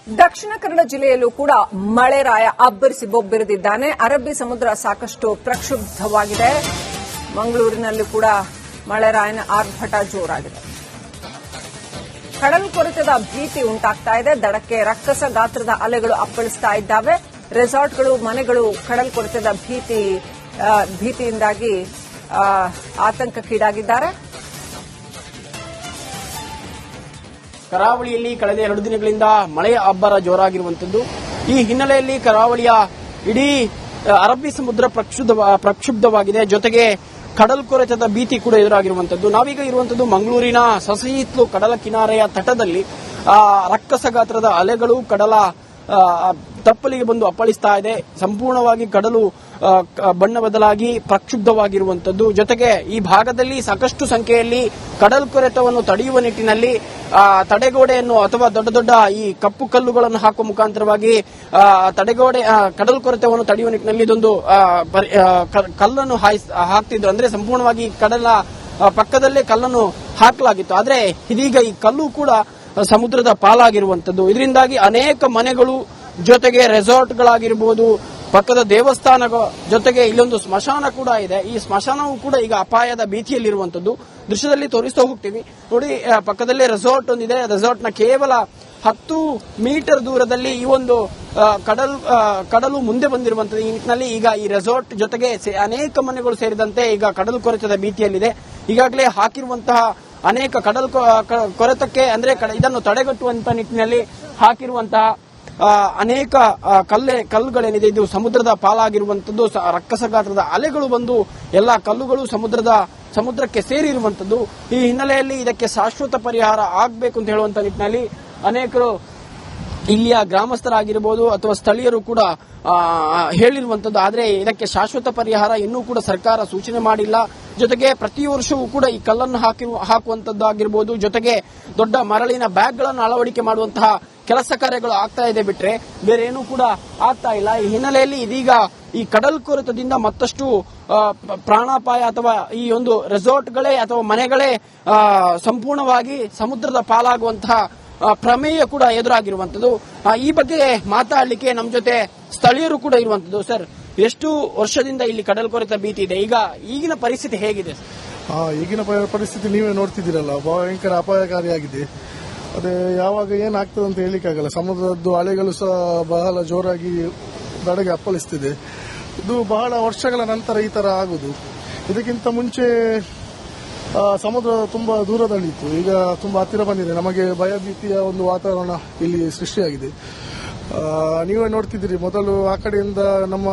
ದಕ್ಷಿಣ ಕನ್ನಡ ಜಿಲ್ಲೆಯಲ್ಲೂ ಕೂಡ ಮಳೆರಾಯ ಅಬ್ಬರಿಸಿ ಬೊಬ್ಬೆರೆದಿದ್ದಾನೆ. ಅರಬ್ಬಿ ಸಮುದ್ರ ಸಾಕಷ್ಟು ಪ್ರಕ್ಷುಬ್ಧವಾಗಿದೆ. ಮಂಗಳೂರಿನಲ್ಲೂ ಕೂಡ ಮಳೆರಾಯನ ಆರ್ಭಟ ಜೋರಾಗಿದೆ. ಕಡಲ್ಕೊರೆತದ ಭೀತಿ ಉಂಟಾಗ್ತಾ ಇದೆ. ದಡಕ್ಕೆ ರಕ್ಕಸ ಗಾತ್ರದ ಅಲೆಗಳು ಅಪ್ಪಳಿಸ್ತಾ ಇದ್ದಾವೆ. ರೆಸಾರ್ಟ್ಗಳು, ಮನೆಗಳು ಕಡಲ್ಕೊರೆತದ ಭೀತಿಯಿಂದಾಗಿ ಆತಂಕಕ್ಕೀಡಾಗಿದ್ದಾರೆ. ಕರಾವಳಿಯಲ್ಲಿ ಕಳೆದ 2 ದಿನಗಳಿಂದ ಮಳೆಯ ಅಬ್ಬರ ಜೋರಾಗಿರುವಂತದ್ದು. ಈ ಹಿನ್ನೆಲೆಯಲ್ಲಿ ಕರಾವಳಿಯ ಇಡೀ ಅರಬ್ಬಿ ಸಮುದ್ರ ಪ್ರಕ್ಷುಬ್ಧವಾಗಿದೆ. ಜೊತೆಗೆ ಕಡಲ್ಕೊರೆತದ ಭೀತಿ ಕೂಡ ಎದುರಾಗಿರುವಂತದ್ದು. ನಾವೀಗ ಇರುವಂತದ್ದು ಮಂಗಳೂರಿನ ಸಸಿಹಿತ್ಲು ಕಡಲ ಕಿನಾರೆಯ ತಟದಲ್ಲಿ. ರಕ್ಕಸ ಗಾತ್ರದ ಅಲೆಗಳು ಕಡಲ ತಪ್ಪಲಿಗೆ ಬಂದು ಅಪ್ಪಳಿಸ್ತಾ ಇದೆ. ಸಂಪೂರ್ಣವಾಗಿ ಕಡಲು ಬಣ್ಣ ಬದಲಾಗಿ ಪ್ರಕ್ಷುಬ್ಧವಾಗಿರುವಂತದ್ದು. ಜೊತೆಗೆ ಈ ಭಾಗದಲ್ಲಿ ಸಾಕಷ್ಟು ಸಂಖ್ಯೆಯಲ್ಲಿ ಕಡಲ್ಕೊರೆತವನ್ನು ತಡೆಯುವ ನಿಟ್ಟಿನಲ್ಲಿ ತಡೆಗೋಡೆಯನ್ನು ಅಥವಾ ದೊಡ್ಡ ದೊಡ್ಡ ಈ ಕಪ್ಪು ಕಲ್ಲುಗಳನ್ನು ಹಾಕುವ ಮುಖಾಂತರವಾಗಿ ತಡೆಗೋಡೆ ಕಡಲ್ಕೊರೆತವನ್ನು ತಡೆಯುವ ನಿಟ್ಟಿನಲ್ಲಿ ಇದೊಂದು ಕಲ್ಲನ್ನು ಹಾಕ್ತಿದ್ರು. ಅಂದ್ರೆ ಸಂಪೂರ್ಣವಾಗಿ ಕಡಲ ಪಕ್ಕದಲ್ಲೇ ಕಲ್ಲನ್ನು ಹಾಕಲಾಗಿತ್ತು. ಆದ್ರೆ ಇದೀಗ ಈ ಕಲ್ಲು ಕೂಡ ಸಮುದ್ರದ ಪಾಲಾಗಿರುವಂತದ್ದು. ಇದರಿಂದಾಗಿ ಅನೇಕ ಮನೆಗಳು, ಜೊತೆಗೆ ರೆಸಾರ್ಟ್ಗಳಾಗಿರಬಹುದು, ಪಕ್ಕದ ದೇವಸ್ಥಾನಗಳ ಜೊತೆಗೆ ಇಲ್ಲೊಂದು ಸ್ಮಶಾನ ಕೂಡ ಇದೆ. ಈ ಸ್ಮಶಾನವೂ ಕೂಡ ಈಗ ಅಪಾಯದ ಭೀತಿಯಲ್ಲಿರುವಂತದ್ದು. ದೃಶ್ಯದಲ್ಲಿ ತೋರಿಸ್ತಾ ಹೋಗ್ತೀವಿ ನೋಡಿ. ಪಕ್ಕದಲ್ಲೇ ರೆಸಾರ್ಟ್ ಒಂದಿದೆ. ರೆಸಾರ್ಟ್ನ ಕೇವಲ 10 ಮೀಟರ್ ದೂರದಲ್ಲಿ ಈ ಒಂದು ಕಡಲು ಮುಂದೆ ಬಂದಿರುವಂತದ್ದು. ಈ ನಿಟ್ಟಿನಲ್ಲಿ ಈಗ ಈ ರೆಸಾರ್ಟ್ ಜೊತೆಗೆ ಅನೇಕ ಮನೆಗಳು ಸೇರಿದಂತೆ ಈಗ ಕಡಲು ಕೊರೆತದ ಭೀತಿಯಲ್ಲಿದೆ. ಈಗಾಗಲೇ ಹಾಕಿರುವಂತಹ ಅನೇಕ ಕಡಲು ಕೊರೆತಕ್ಕೆ ಅಂದ್ರೆ ಇದನ್ನು ತಡೆಗಟ್ಟುವಂತ ನಿಟ್ಟಿನಲ್ಲಿ ಹಾಕಿರುವಂತಹ ಅನೇಕ ಕಲ್ಲುಗಳೇನಿದೆ ಇದು ಸಮುದ್ರದ ಪಾಲಾಗಿರುವಂತದ್ದು. ರಕ್ಕಸ ಗಾತ್ರದ ಅಲೆಗಳು ಬಂದು ಎಲ್ಲಾ ಕಲ್ಲುಗಳು ಸಮುದ್ರಕ್ಕೆ ಸೇರಿರುವಂತದ್ದು. ಈ ಹಿನ್ನೆಲೆಯಲ್ಲಿ ಇದಕ್ಕೆ ಶಾಶ್ವತ ಪರಿಹಾರ ಆಗಬೇಕು ಅಂತ ಹೇಳುವಂತ ನಿಟ್ಟಿನಲ್ಲಿ ಅನೇಕರು ಇಲ್ಲಿಯ ಗ್ರಾಮಸ್ಥರಾಗಿರಬಹುದು ಅಥವಾ ಸ್ಥಳೀಯರು ಕೂಡ ಹೇಳಿರುವಂತದ್ದು. ಆದರೆ ಇದಕ್ಕೆ ಶಾಶ್ವತ ಪರಿಹಾರ ಇನ್ನೂ ಕೂಡ ಸರ್ಕಾರ ಸೂಚನೆ ಮಾಡಿಲ್ಲ. ಜೊತೆಗೆ ಪ್ರತಿ ವರ್ಷವೂ ಕೂಡ ಈ ಕಲ್ಲನ್ನು ಹಾಕುವಂತದ್ದಾಗಿರಬಹುದು. ಜೊತೆಗೆ ದೊಡ್ಡ ಮರಳಿನ ಬ್ಯಾಗ್ಗಳನ್ನು ಅಳವಡಿಕೆ ಮಾಡುವಂತಹ ಕೆಲಸ ಕಾರ್ಯಗಳು ಆಗ್ತಾ ಇದೆ ಬಿಟ್ರೆ ಬೇರೆ ಏನೂ ಕೂಡ ಆಗ್ತಾ ಇಲ್ಲ. ಈ ಹಿನ್ನೆಲೆಯಲ್ಲಿ ಇದೀಗ ಈ ಕಡಲ್ಕೊರೆತದಿಂದ ಮತ್ತಷ್ಟು ಪ್ರಾಣಾಪಾಯ ಅಥವಾ ಈ ಒಂದು ರೆಸಾರ್ಟ್ಗಳೇ ಅಥವಾ ಮನೆಗಳೇ ಸಂಪೂರ್ಣವಾಗಿ ಸಮುದ್ರದ ಪಾಲಾಗುವಂತಹ ಪ್ರಮೇಯ ಕೂಡ ಎದುರಾಗಿರುವಂತದ್ದು. ಈ ಬಗ್ಗೆ ಮಾತಾಡಲಿಕ್ಕೆ ನಮ್ಮ ಜೊತೆ ಸ್ಥಳೀಯರು ಕೂಡ ಇರುವಂತದ್ದು. ಸರ್, ಎಷ್ಟು ವರ್ಷದಿಂದ ಇಲ್ಲಿ ಕಡಲ್ಕೊರೆತ ಭೀತಿ ಇದೆ? ಈಗಿನ ಪರಿಸ್ಥಿತಿ ಹೇಗಿದೆ? ಈಗಿನ ಪರಿಸ್ಥಿತಿ ನೀವೇ ನೋಡ್ತಿದ್ದೀರಲ್ಲ, ಭಯಂಕರ ಅಪಾಯಕಾರಿಯಾಗಿದೆ. ಅದೇ ಯಾವಾಗ ಏನಾಗ್ತದೆ ಅಂತ ಹೇಳಿಕ್ಕಾಗಲ್ಲ. ಸಮುದ್ರದ್ದು ಅಲೆಗಳು ಸಹ ಬಹಳ ಜೋರಾಗಿ ದಡಗೆ ಅಪ್ಪಳಿಸ್ತಿದೆ. ಇದು ಬಹಳ ವರ್ಷಗಳ ನಂತರ ಈ ತರ ಆಗುದು. ಇದಕ್ಕಿಂತ ಮುಂಚೆ ಸಮುದ್ರ ತುಂಬಾ ದೂರದಲ್ಲಿತ್ತು. ಈಗ ತುಂಬಾ ಹತ್ತಿರ ಬಂದಿದೆ. ನಮಗೆ ಭಯಭೀತಿಯ ಒಂದು ವಾತಾವರಣ ಇಲ್ಲಿ ಸೃಷ್ಟಿಯಾಗಿದೆ. ನೀವೇ ನೋಡ್ತಿದ್ದೀರಿ, ಮೊದಲು ಆ ಕಡೆಯಿಂದ ನಮ್ಮ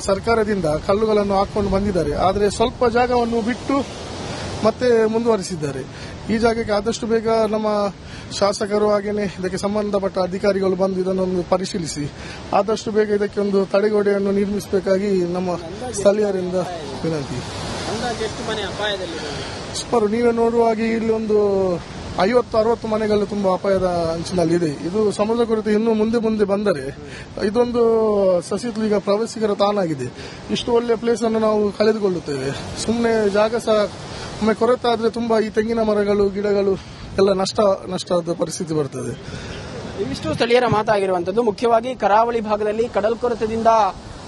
ಸರ್ಕಾರದಿಂದ ಕಲ್ಲುಗಳನ್ನು ಹಾಕೊಂಡು ಬಂದಿದ್ದಾರೆ. ಆದರೆ ಸ್ವಲ್ಪ ಜಾಗವನ್ನು ಬಿಟ್ಟು ಮತ್ತೆ ಮುಂದುವರಿಸಿದ್ದಾರೆ. ಈ ಜಾಗಕ್ಕೆ ಆದಷ್ಟು ಬೇಗ ನಮ್ಮ ಶಾಸಕರು ಹಾಗೇನೆ ಇದಕ್ಕೆ ಸಂಬಂಧಪಟ್ಟ ಅಧಿಕಾರಿಗಳು ಬಂದು ಇದನ್ನೊಂದು ಪರಿಶೀಲಿಸಿ ಆದಷ್ಟು ಬೇಗ ಇದಕ್ಕೆ ಒಂದು ತಡೆಗೋಡೆಯನ್ನು ನಿರ್ಮಿಸಬೇಕಾಗಿ ನಮ್ಮ ಸ್ಥಳೀಯರಿಂದ ವಿನಂತಿ. ಸುಮಾರು ನೀವೇ ನೋಡುವಾಗ ಇಲ್ಲಿ ಒಂದು 50-60 ಮನೆಗಳು ತುಂಬಾ ಅಪಾಯದ ಅಂಚಿನಲ್ಲಿದೆ. ಇದು ಸಮುದ್ರ ಕೊರೆತ ಇನ್ನೂ ಮುಂದೆ ಬಂದರೆ ಇದೊಂದು ಸಸಿಹಿತ್ಲು ಈಗ ಪ್ರವಾಸಿಗರ ತಾಣಾಗಿದೆ. ಇಷ್ಟು ಒಳ್ಳೆಯ ಪ್ಲೇಸ್ ಅನ್ನು ನಾವು ಕಳೆದುಕೊಳ್ಳುತ್ತೇವೆ. ಸುಮ್ಮನೆ ಜಾಗ ಸಹ ಒಮ್ಮೆ ಕೊರೆತ ಆದ್ರೆ ತುಂಬಾ ಈ ತೆಂಗಿನ ಮರಗಳು, ಗಿಡಗಳು ಎಲ್ಲ ನಷ್ಟದ ಪರಿಸ್ಥಿತಿ ಬರ್ತದೆ. ಇವಿಷ್ಟು ಸ್ಥಳೀಯರ ಮಾತಾಗಿರುವಂತದ್ದು. ಮುಖ್ಯವಾಗಿ ಕರಾವಳಿ ಭಾಗದಲ್ಲಿ ಕಡಲ್ಕೊರೆತದಿಂದ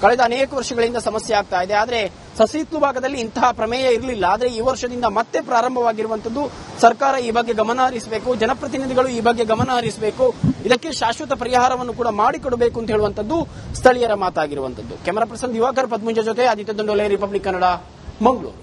ಕಳೆದ ಅನೇಕ ವರ್ಷಗಳಿಂದ ಸಮಸ್ಯೆ ಆಗ್ತಾ ಇದೆ. ಆದರೆ ಸಸಿಹಿತ್ಲು ಭಾಗದಲ್ಲಿ ಇಂತಹ ಪ್ರಮೇಯ ಇರಲಿಲ್ಲ. ಆದರೆ ಈ ವರ್ಷದಿಂದ ಮತ್ತೆ ಪ್ರಾರಂಭವಾಗಿರುವಂತದ್ದು. ಸರ್ಕಾರ ಈ ಬಗ್ಗೆ ಗಮನ ಹರಿಸಬೇಕು, ಜನಪ್ರತಿನಿಧಿಗಳು ಈ ಬಗ್ಗೆ ಗಮನ ಹರಿಸಬೇಕು, ಇದಕ್ಕೆ ಶಾಶ್ವತ ಪರಿಹಾರವನ್ನು ಕೂಡ ಮಾಡಿಕೊಡಬೇಕು ಅಂತ ಹೇಳುವಂತದ್ದು ಸ್ಥಳೀಯರ ಮಾತಾಗಿರುವಂತದ್ದು. ಕ್ಯಾಮರಾ ಪರ್ಸನ್ ದಿವಾಕರ್ ಪದ್ಮುಂಜ ಜೊತೆ ಆದಿತ್ಯ ದಂಡೋಲೆ, ರಿಪಬ್ಲಿಕ್ ಕನ್ನಡ, ಮಂಗಳೂರು.